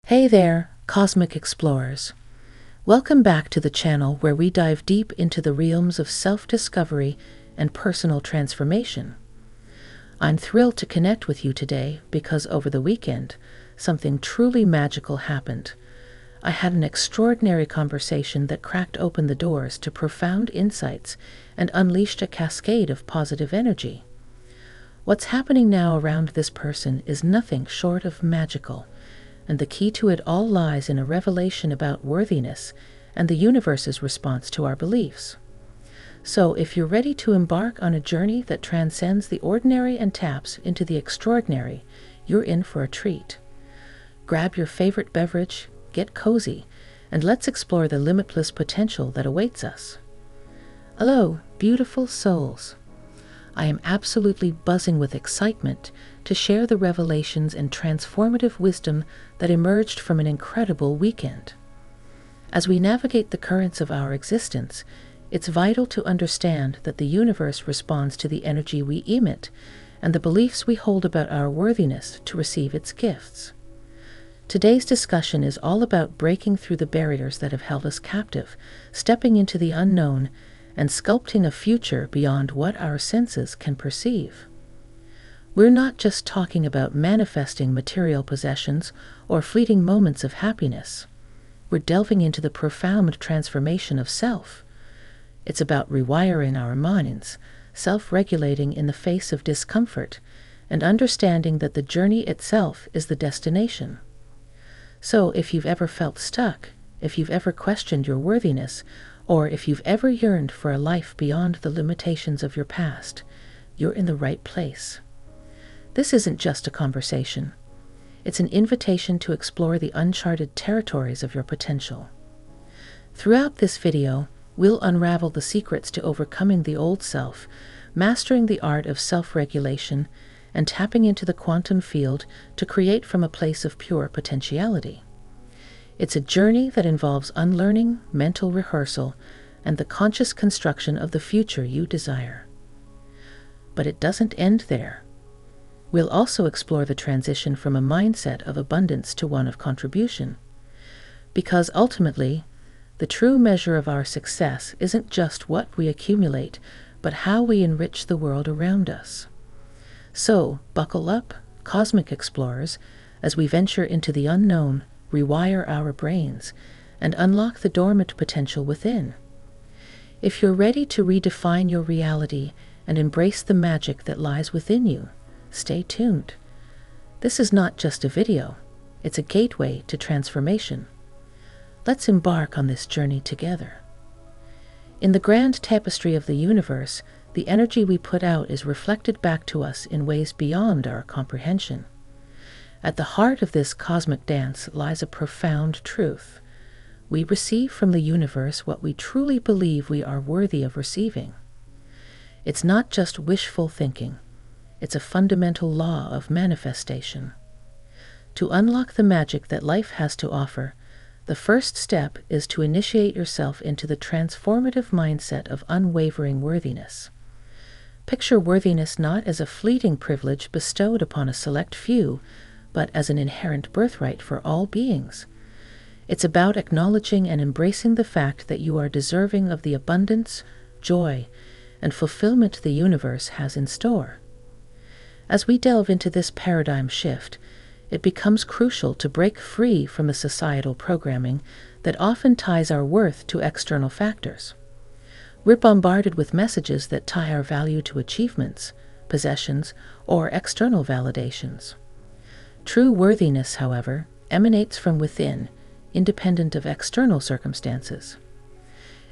Hey there, Cosmic Explorers. Welcome back to the channel where we dive deep into the realms of self-discovery and personal transformation. I'm thrilled to connect with you today because over the weekend, something truly magical happened. I had an extraordinary conversation that cracked open the doors to profound insights and unleashed a cascade of positive energy. What's happening now around this person is nothing short of magical, and the key to it all lies in a revelation about worthiness and the universe's response to our beliefs. So, if you're ready to embark on a journey that transcends the ordinary and taps into the extraordinary, you're in for a treat. Grab your favorite beverage, get cozy, and let's explore the limitless potential that awaits us. Hello, beautiful souls. I am absolutely buzzing with excitement to share the revelations and transformative wisdom that emerged from an incredible weekend. As we navigate the currents of our existence, it's vital to understand that the universe responds to the energy we emit and the beliefs we hold about our worthiness to receive its gifts. Today's discussion is all about breaking through the barriers that have held us captive, stepping into the unknown, and sculpting a future beyond what our senses can perceive. We're not just talking about manifesting material possessions or fleeting moments of happiness. We're delving into the profound transformation of self. It's about rewiring our minds, self-regulating in the face of discomfort, and understanding that the journey itself is the destination. So, if you've ever felt stuck, if you've ever questioned your worthiness, or if you've ever yearned for a life beyond the limitations of your past, you're in the right place. This isn't just a conversation. It's an invitation to explore the uncharted territories of your potential. Throughout this video, we'll unravel the secrets to overcoming the old self, mastering the art of self-regulation, and tapping into the quantum field to create from a place of pure potentiality. It's a journey that involves unlearning, mental rehearsal, and the conscious construction of the future you desire. But it doesn't end there. We'll also explore the transition from a mindset of abundance to one of contribution. Because ultimately, the true measure of our success isn't just what we accumulate, but how we enrich the world around us. So, buckle up, Cosmic Explorers, as we venture into the unknown, rewire our brains, and unlock the dormant potential within. If you're ready to redefine your reality and embrace the magic that lies within you, stay tuned. This is not just a video, it's a gateway to transformation. Let's embark on this journey together. In the grand tapestry of the universe, the energy we put out is reflected back to us in ways beyond our comprehension. At the heart of this cosmic dance lies a profound truth. We receive from the universe what we truly believe we are worthy of receiving. It's not just wishful thinking. It's a fundamental law of manifestation. To unlock the magic that life has to offer, the first step is to initiate yourself into the transformative mindset of unwavering worthiness. Picture worthiness not as a fleeting privilege bestowed upon a select few, but as an inherent birthright for all beings. It's about acknowledging and embracing the fact that you are deserving of the abundance, joy, and fulfillment the universe has in store. As we delve into this paradigm shift, it becomes crucial to break free from the societal programming that often ties our worth to external factors. We're bombarded with messages that tie our value to achievements, possessions, or external validations. True worthiness, however, emanates from within, independent of external circumstances.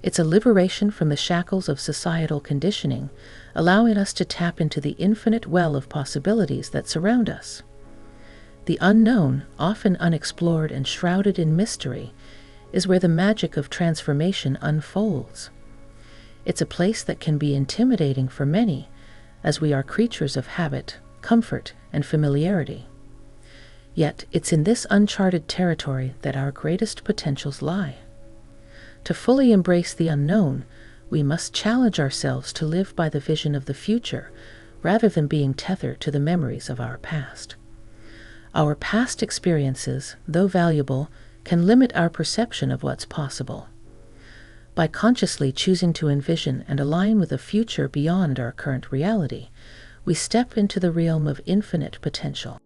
It's a liberation from the shackles of societal conditioning, allowing us to tap into the infinite well of possibilities that surround us. The unknown, often unexplored and shrouded in mystery, is where the magic of transformation unfolds. It's a place that can be intimidating for many, as we are creatures of habit, comfort, and familiarity. Yet it's in this uncharted territory that our greatest potentials lie. To fully embrace the unknown, we must challenge ourselves to live by the vision of the future, rather than being tethered to the memories of our past. Our past experiences, though valuable, can limit our perception of what's possible. By consciously choosing to envision and align with a future beyond our current reality, we step into the realm of infinite potential.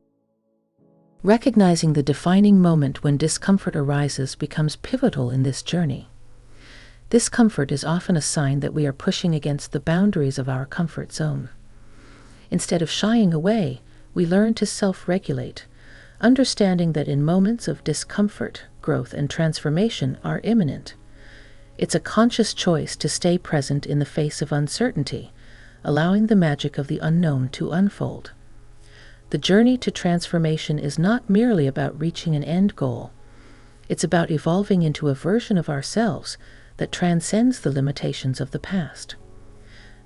Recognizing the defining moment when discomfort arises becomes pivotal in this journey. Discomfort is often a sign that we are pushing against the boundaries of our comfort zone. Instead of shying away, we learn to self-regulate, understanding that in moments of discomfort, growth and transformation are imminent. It's a conscious choice to stay present in the face of uncertainty, allowing the magic of the unknown to unfold. The journey to transformation is not merely about reaching an end goal. It's about evolving into a version of ourselves that transcends the limitations of the past.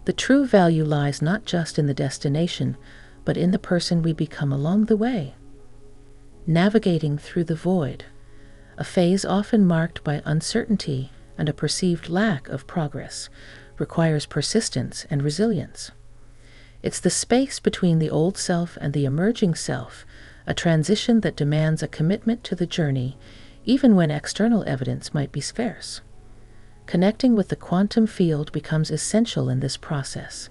The true value lies not just in the destination, but in the person we become along the way. Navigating through the void, a phase often marked by uncertainty and a perceived lack of progress, requires persistence and resilience. It's the space between the old self and the emerging self, a transition that demands a commitment to the journey, even when external evidence might be scarce. Connecting with the quantum field becomes essential in this process.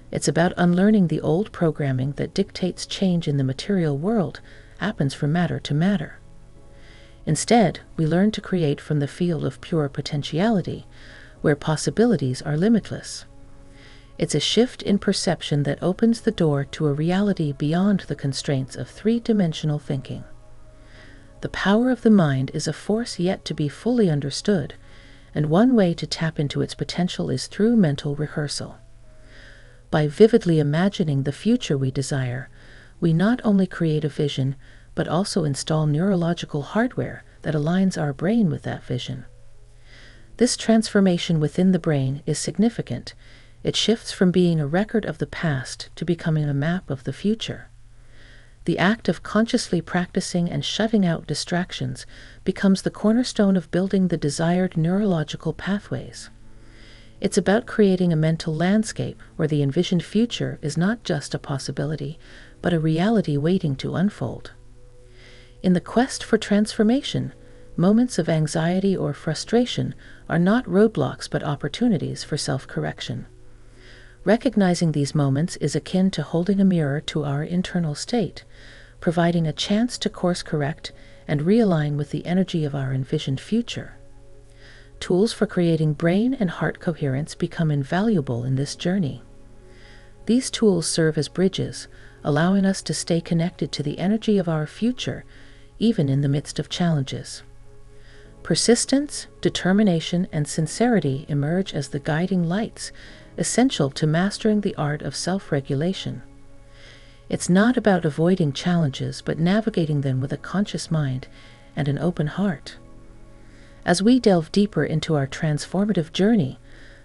It's about unlearning the old programming that dictates change in the material world happens from matter to matter. Instead, we learn to create from the field of pure potentiality, where possibilities are limitless. It's a shift in perception that opens the door to a reality beyond the constraints of three-dimensional thinking. The power of the mind is a force yet to be fully understood, and one way to tap into its potential is through mental rehearsal. By vividly imagining the future we desire, we not only create a vision, but also install neurological hardware that aligns our brain with that vision. This transformation within the brain is significant. It shifts from being a record of the past to becoming a map of the future. The act of consciously practicing and shutting out distractions becomes the cornerstone of building the desired neurological pathways. It's about creating a mental landscape where the envisioned future is not just a possibility, but a reality waiting to unfold. In the quest for transformation, moments of anxiety or frustration are not roadblocks but opportunities for self-correction. Recognizing these moments is akin to holding a mirror to our internal state, providing a chance to course-correct and realign with the energy of our envisioned future. Tools for creating brain and heart coherence become invaluable in this journey. These tools serve as bridges, allowing us to stay connected to the energy of our future, even in the midst of challenges. Persistence, determination, and sincerity emerge as the guiding lights, essential to mastering the art of self-regulation. It's not about avoiding challenges, but navigating them with a conscious mind and an open heart. As we delve deeper into our transformative journey,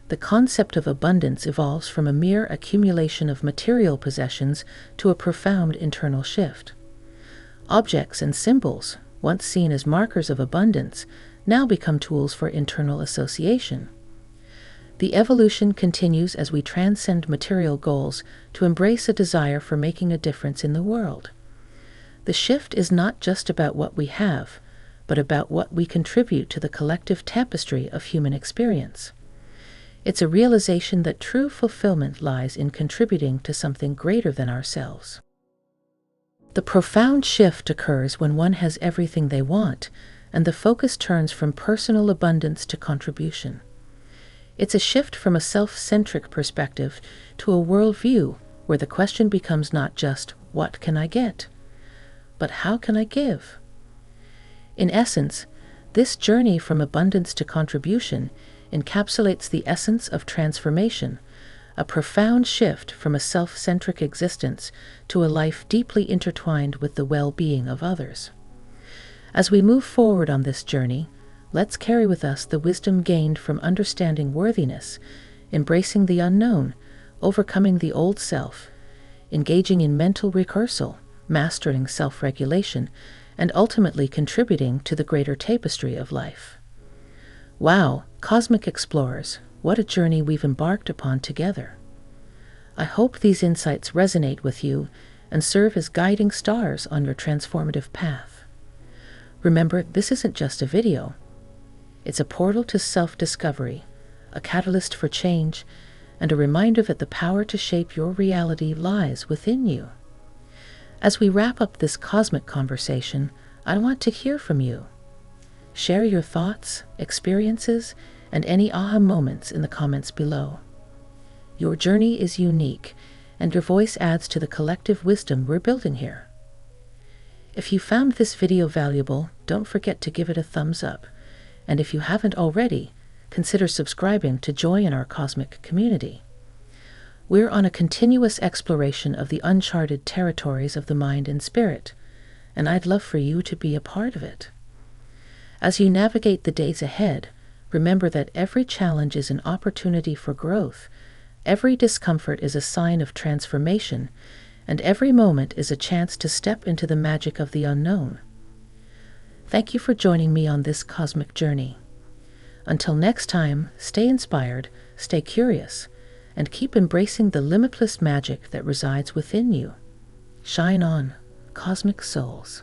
the concept of abundance evolves from a mere accumulation of material possessions to a profound internal shift. Objects and symbols, once seen as markers of abundance, now become tools for internal association. The evolution continues as we transcend material goals to embrace a desire for making a difference in the world. The shift is not just about what we have, but about what we contribute to the collective tapestry of human experience. It's a realization that true fulfillment lies in contributing to something greater than ourselves. The profound shift occurs when one has everything they want, and the focus turns from personal abundance to contribution. It's a shift from a self-centric perspective to a worldview where the question becomes not just, what can I get? But how can I give? In essence, this journey from abundance to contribution encapsulates the essence of transformation, a profound shift from a self-centric existence to a life deeply intertwined with the well-being of others. As we move forward on this journey, let's carry with us the wisdom gained from understanding worthiness, embracing the unknown, overcoming the old self, engaging in mental rehearsal, mastering self-regulation, and ultimately contributing to the greater tapestry of life. Wow, cosmic explorers, what a journey we've embarked upon together. I hope these insights resonate with you and serve as guiding stars on your transformative path. Remember, this isn't just a video. It's a portal to self-discovery, a catalyst for change, and a reminder that the power to shape your reality lies within you. As we wrap up this cosmic conversation, I want to hear from you. Share your thoughts, experiences, and any aha moments in the comments below. Your journey is unique, and your voice adds to the collective wisdom we're building here. If you found this video valuable, don't forget to give it a thumbs up. And if you haven't already, consider subscribing to join our cosmic community. We're on a continuous exploration of the uncharted territories of the mind and spirit, and I'd love for you to be a part of it. As you navigate the days ahead, remember that every challenge is an opportunity for growth, every discomfort is a sign of transformation, and every moment is a chance to step into the magic of the unknown. Thank you for joining me on this cosmic journey. Until next time, stay inspired, stay curious, and keep embracing the limitless magic that resides within you. Shine on, cosmic souls.